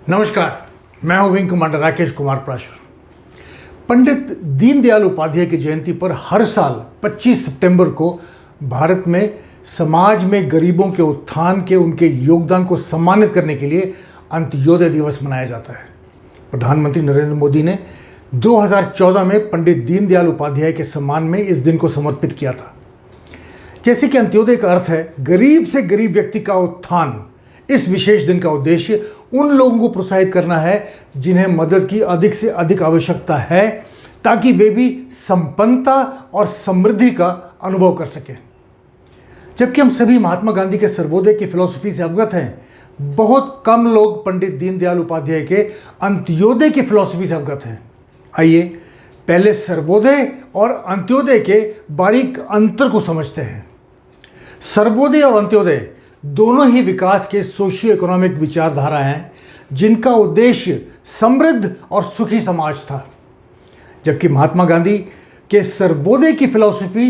नमस्कार, मैं हूं विंग कमांडर राकेश कुमार प्राशर। पंडित दीनदयाल उपाध्याय की जयंती पर हर साल 25 सितंबर को भारत में समाज में गरीबों के उत्थान के उनके योगदान को सम्मानित करने के लिए अंत्योदय दिवस मनाया जाता है। प्रधानमंत्री नरेंद्र मोदी ने 2014 में पंडित दीनदयाल उपाध्याय के सम्मान में इस दिन को समर्पित किया था। जैसे कि अंत्योदय का अर्थ है गरीब से गरीब व्यक्ति का उत्थान, इस विशेष दिन का उद्देश्य उन लोगों को प्रोत्साहित करना है जिन्हें मदद की अधिक से अधिक आवश्यकता है, ताकि वे भी संपन्नता और समृद्धि का अनुभव कर सकें। जबकि हम सभी महात्मा गांधी के सर्वोदय की फिलॉसफी से अवगत हैं, बहुत कम लोग पंडित दीनदयाल उपाध्याय के अंत्योदय की फिलॉसफी से अवगत हैं। आइए पहले सर्वोदय और अंत्योदय के बारीक अंतर को समझते हैं। सर्वोदय और अंत्योदय दोनों ही विकास के सोशियो इकोनॉमिक विचारधारा हैं, जिनका उद्देश्य समृद्ध और सुखी समाज था। जबकि महात्मा गांधी के सर्वोदय की फिलॉसफी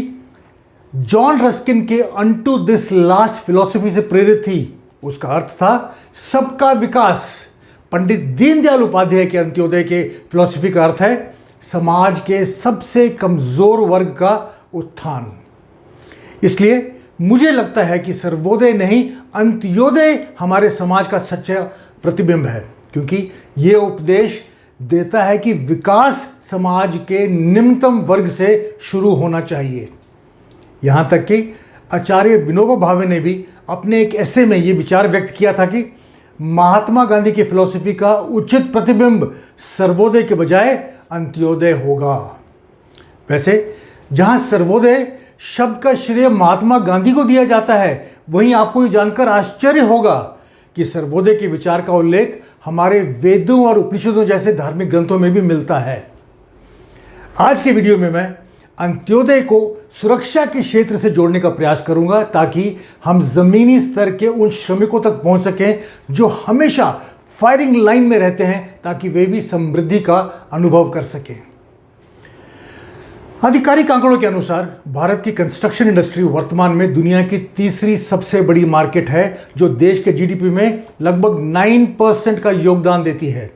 जॉन रस्किन के अनटू दिस लास्ट फिलॉसफी से प्रेरित थी। उसका अर्थ था सबका विकास। पंडित दीनदयाल उपाध्याय के अंत्योदय के फिलॉसफी का अर्थ है समाज के सबसे कमजोर वर्ग का उत्थान। इसलिए मुझे लगता है कि सर्वोदय नहीं, अंत्योदय हमारे समाज का सच्चा प्रतिबिंब है, क्योंकि ये उपदेश देता है कि विकास समाज के निम्नतम वर्ग से शुरू होना चाहिए। यहाँ तक कि आचार्य विनोबा भावे ने भी अपने एक एसे में ये विचार व्यक्त किया था कि महात्मा गांधी की फिलॉसफी का उचित प्रतिबिंब सर्वोदय के बजाय अंत्योदय होगा। वैसे जहाँ सर्वोदय शब्द का श्रेय महात्मा गांधी को दिया जाता है, वहीं आपको ये जानकर आश्चर्य होगा कि सर्वोदय के विचार का उल्लेख हमारे वेदों और उपनिषदों जैसे धार्मिक ग्रंथों में भी मिलता है। आज के वीडियो में मैं अंत्योदय को सुरक्षा के क्षेत्र से जोड़ने का प्रयास करूंगा, ताकि हम जमीनी स्तर के उन श्रमिकों तक पहुंच सकें जो हमेशा फायरिंग लाइन में रहते हैं, ताकि वे भी समृद्धि का अनुभव कर सकें। आधिकारिक आंकड़ों के अनुसार भारत की कंस्ट्रक्शन इंडस्ट्री वर्तमान में दुनिया की तीसरी सबसे बड़ी मार्केट है, जो देश के जीडीपी में लगभग 9% का योगदान देती है।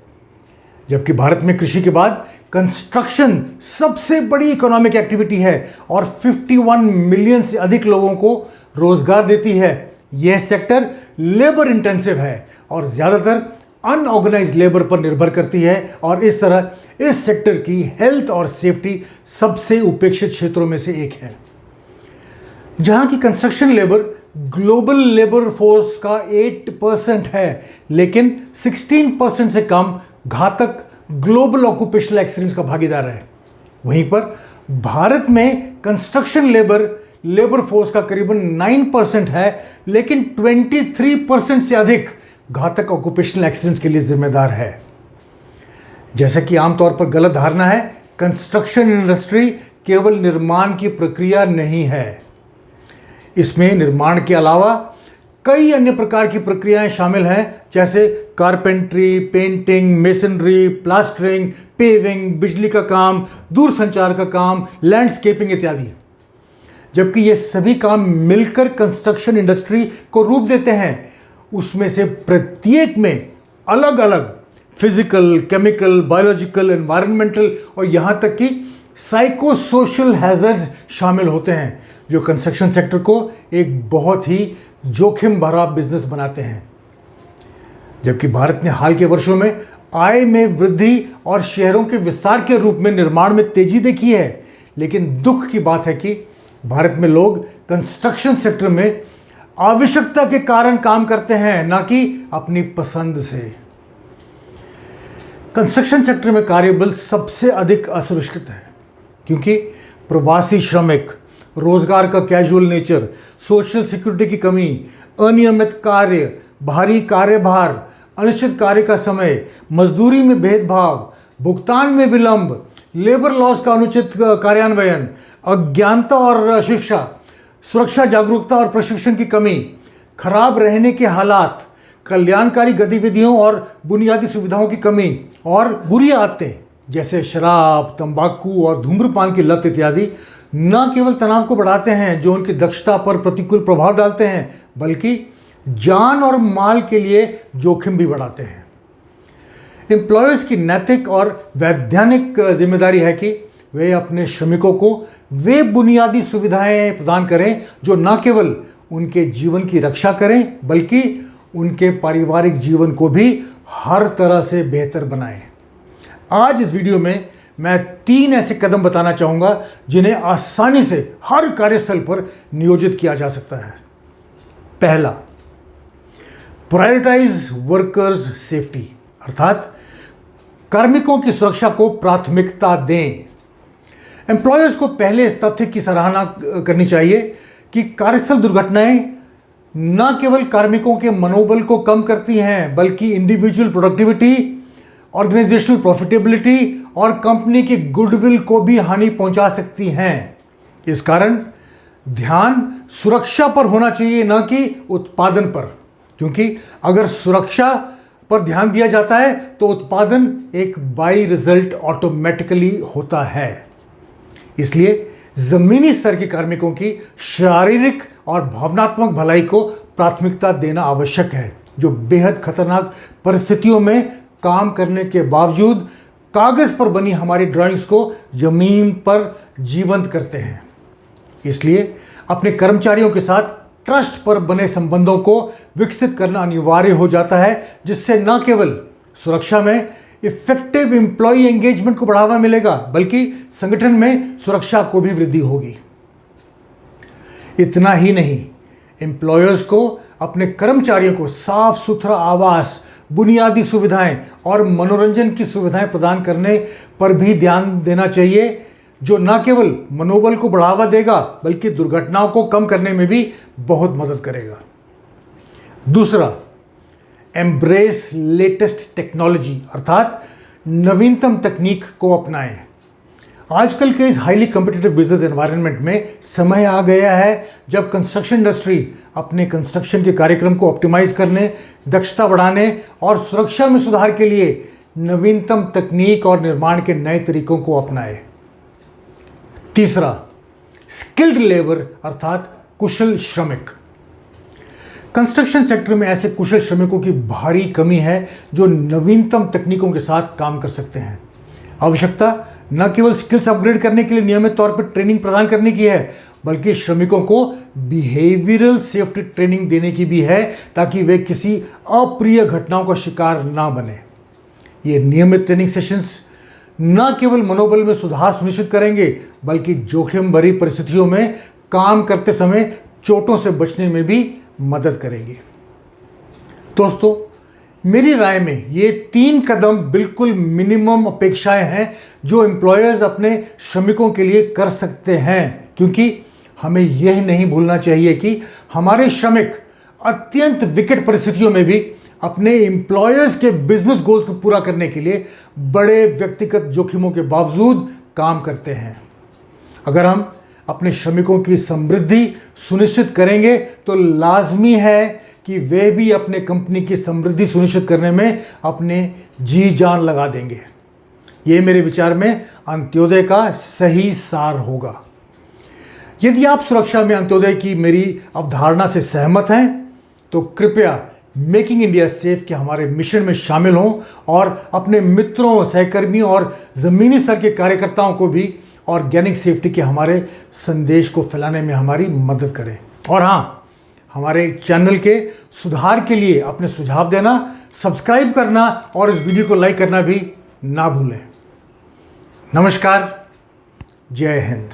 जबकि भारत में कृषि के बाद कंस्ट्रक्शन सबसे बड़ी इकोनॉमिक एक्टिविटी है और 51 मिलियन से अधिक लोगों को रोजगार देती है। यह सेक्टर लेबर इंटेंसिव है और ज़्यादातर अनऑर्गेनाइज्ड लेबर पर निर्भर करती है, और इस तरह इस सेक्टर की हेल्थ और सेफ्टी सबसे उपेक्षित क्षेत्रों में से एक है। जहां की construction labour global labour force का 8% है, लेकिन 16% से कम घातक ग्लोबल ऑक्यूपेशनल एक्सीडेंट्स का भागीदार है। वहीं पर भारत में कंस्ट्रक्शन लेबर फोर्स का करीबन 9% है, लेकिन 23% से अधिक घातक ऑक्यूपेशनल एक्सीडेंट्स के लिए जिम्मेदार है। जैसा कि आमतौर पर गलत धारणा है, कंस्ट्रक्शन इंडस्ट्री केवल निर्माण की प्रक्रिया नहीं है। इसमें निर्माण के अलावा कई अन्य प्रकार की प्रक्रियाएं शामिल हैं, जैसे carpentry, painting, masonry, plastering, paving, बिजली का काम, दूरसंचार का काम, लैंडस्केपिंग इत्यादि। जबकि ये सभी काम मिलकर कंस्ट्रक्शन इंडस्ट्री को रूप देते हैं। उसमें से प्रत्येक में अलग अलग फिजिकल, केमिकल, बायोलॉजिकल, एनवायरमेंटल और यहाँ तक कि साइको सोशल हैजर्ड्स शामिल होते हैं, जो कंस्ट्रक्शन सेक्टर को एक बहुत ही जोखिम भरा बिजनेस बनाते हैं। जबकि भारत ने हाल के वर्षों में आय में वृद्धि और शहरों के विस्तार के रूप में निर्माण में तेजी देखी है, लेकिन दुख की बात है कि भारत में लोग कंस्ट्रक्शन सेक्टर में आवश्यकता के कारण काम करते हैं, ना कि अपनी पसंद से। कंस्ट्रक्शन सेक्टर में कार्यबल सबसे अधिक असुरक्षित है, क्योंकि प्रवासी श्रमिक, रोजगार का कैजुअल नेचर, सोशल सिक्योरिटी की कमी, अनियमित कार्य, भारी कार्यभार, अनिश्चित कार्य का समय, मजदूरी में भेदभाव, भुगतान में विलंब, लेबर लॉज का अनुचित कार्यान्वयन, अज्ञानता और अशिक्षा, सुरक्षा जागरूकता और प्रशिक्षण की कमी, खराब रहने के हालात, कल्याणकारी गतिविधियों और बुनियादी सुविधाओं की कमी, और बुरी आदतें जैसे शराब, तंबाकू और धूम्रपान की लत इत्यादि न केवल तनाव को बढ़ाते हैं, जो उनकी दक्षता पर प्रतिकूल प्रभाव डालते हैं, बल्कि जान और माल के लिए जोखिम भी बढ़ाते हैं। एम्प्लॉयर्स की नैतिक और वैधानिक जिम्मेदारी है कि वे अपने श्रमिकों को वे बुनियादी सुविधाएं प्रदान करें जो न केवल उनके जीवन की रक्षा करें बल्कि उनके पारिवारिक जीवन को भी हर तरह से बेहतर बनाएं। आज इस वीडियो में मैं 3 ऐसे कदम बताना चाहूँगा जिन्हें आसानी से हर कार्यस्थल पर नियोजित किया जा सकता है। पहला, प्रायोरिटाइज वर्कर्स सेफ्टी, अर्थात कार्मिकों की सुरक्षा को प्राथमिकता दें। एम्प्लॉयर्स को पहले इस तथ्य की सराहना करनी चाहिए कि कार्यस्थल दुर्घटनाएं न केवल कार्मिकों के मनोबल को कम करती हैं बल्कि इंडिविजुअल प्रोडक्टिविटी, ऑर्गेनाइजेशनल प्रॉफिटेबिलिटी और कंपनी की गुडविल को भी हानि पहुंचा सकती हैं। इस कारण ध्यान सुरक्षा पर होना चाहिए, न कि उत्पादन पर, क्योंकि अगर सुरक्षा पर ध्यान दिया जाता है तो उत्पादन एक बाई रिजल्ट ऑटोमेटिकली होता है। इसलिए जमीनी स्तर के कार्मिकों की शारीरिक और भावनात्मक भलाई को प्राथमिकता देना आवश्यक है, जो बेहद खतरनाक परिस्थितियों में काम करने के बावजूद कागज पर बनी हमारी ड्राइंग्स को जमीन पर जीवंत करते हैं। इसलिए अपने कर्मचारियों के साथ ट्रस्ट पर बने संबंधों को विकसित करना अनिवार्य हो जाता है, जिससे न केवल सुरक्षा में इफेक्टिव एम्प्लॉय एंगेजमेंट को बढ़ावा मिलेगा बल्कि संगठन में सुरक्षा को भी वृद्धि होगी। इतना ही नहीं, एम्प्लॉयर्स को अपने कर्मचारियों को साफ सुथरा आवास, बुनियादी सुविधाएं और मनोरंजन की सुविधाएं प्रदान करने पर भी ध्यान देना चाहिए, जो न केवल मनोबल को बढ़ावा देगा बल्कि दुर्घटनाओं को कम करने में भी बहुत मदद करेगा। दूसरा, एम्ब्रेस लेटेस्ट टेक्नोलॉजी, अर्थात नवीनतम तकनीक को अपनाएं। आजकल के इस हाईली कॉम्पिटिटिव बिजनेस एनवायरनमेंट में समय आ गया है जब कंस्ट्रक्शन इंडस्ट्री अपने कंस्ट्रक्शन के कार्यक्रम को ऑप्टिमाइज करने, दक्षता बढ़ाने और सुरक्षा में सुधार के लिए नवीनतम तकनीक और निर्माण के नए तरीकों को अपनाए। तीसरा, स्किल्ड लेबर, अर्थात कुशल श्रमिक। कंस्ट्रक्शन सेक्टर में ऐसे कुशल श्रमिकों की भारी कमी है जो नवीनतम तकनीकों के साथ काम कर सकते हैं। आवश्यकता न केवल स्किल्स अपग्रेड करने के लिए नियमित तौर पर ट्रेनिंग प्रदान करने की है बल्कि श्रमिकों को बिहेवियरल सेफ्टी ट्रेनिंग देने की भी है, ताकि वे किसी अप्रिय घटनाओं का शिकार ना बने। ये नियमित ट्रेनिंग सेशंस न केवल मनोबल में सुधार सुनिश्चित करेंगे बल्कि जोखिम भरी परिस्थितियों में काम करते समय चोटों से बचने में भी मदद करेंगे। दोस्तों, मेरी राय में ये 3 कदम बिल्कुल मिनिमम अपेक्षाएं हैं जो एम्प्लॉयर्स अपने श्रमिकों के लिए कर सकते हैं, क्योंकि हमें यह नहीं भूलना चाहिए कि हमारे श्रमिक अत्यंत विकट परिस्थितियों में भी अपने एम्प्लॉयर्स के बिजनेस गोल्स को पूरा करने के लिए बड़े व्यक्तिगत जोखिमों के बावजूद काम करते हैं। अगर हम अपने श्रमिकों की समृद्धि सुनिश्चित करेंगे तो लाजमी है कि वे भी अपने कंपनी की समृद्धि सुनिश्चित करने में अपने जी जान लगा देंगे। ये मेरे विचार में अंत्योदय का सही सार होगा। यदि आप सुरक्षा में अंत्योदय की मेरी अवधारणा से सहमत हैं तो कृपया मेकिंग इंडिया सेफ के हमारे मिशन में शामिल हों और अपने मित्रों, सहकर्मियों और ज़मीनी स्तर के कार्यकर्ताओं को भी ऑर्गेनिक सेफ्टी के हमारे संदेश को फैलाने में हमारी मदद करें। और हाँ, हमारे चैनल के सुधार के लिए अपने सुझाव देना, सब्सक्राइब करना और इस वीडियो को लाइक करना भी ना भूलें। नमस्कार, जय हिंद।